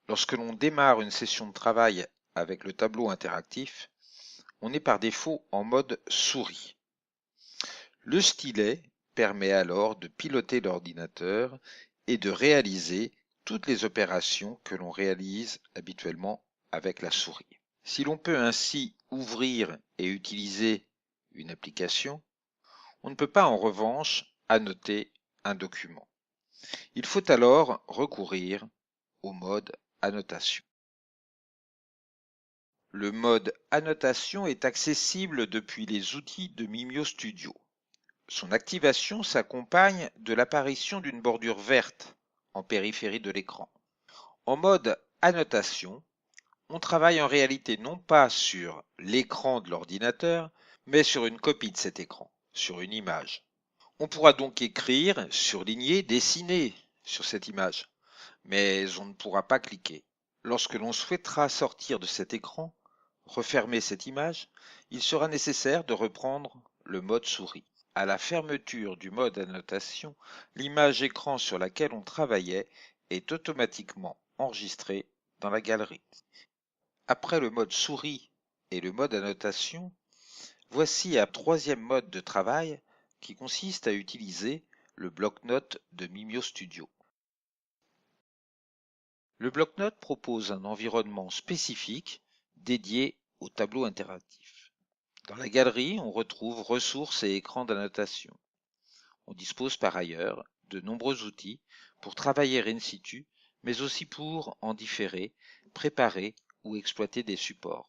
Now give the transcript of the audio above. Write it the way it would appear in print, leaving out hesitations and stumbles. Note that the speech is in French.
Lorsque l'on démarre une session de travail avec le tableau interactif, on est par défaut en mode souris. Le stylet permet alors de piloter l'ordinateur et de réaliser toutes les opérations que l'on réalise habituellement avec la souris. Si l'on peut ainsi ouvrir et utiliser une application, on ne peut pas en revanche annoter un document. Il faut alors recourir au mode annotation. Le mode annotation est accessible depuis les outils de Mimio Studio. Son activation s'accompagne de l'apparition d'une bordure verte en périphérie de l'écran. En mode annotation, on travaille en réalité non pas sur l'écran de l'ordinateur, mais sur une copie de cet écran, sur une image. On pourra donc écrire, surligner, dessiner sur cette image, mais on ne pourra pas cliquer. Lorsque l'on souhaitera sortir de cet écran, refermer cette image, il sera nécessaire de reprendre le mode souris. À la fermeture du mode annotation, l'image écran sur laquelle on travaillait est automatiquement enregistrée dans la galerie. Après le mode souris et le mode annotation, voici un troisième mode de travail qui consiste à utiliser le bloc-notes de Mimio Studio. Le bloc-notes propose un environnement spécifique dédié au tableau interactif. Dans la galerie, on retrouve ressources et écrans d'annotation. On dispose par ailleurs de nombreux outils pour travailler in situ, mais aussi pour en différer, préparer ou exploiter des supports.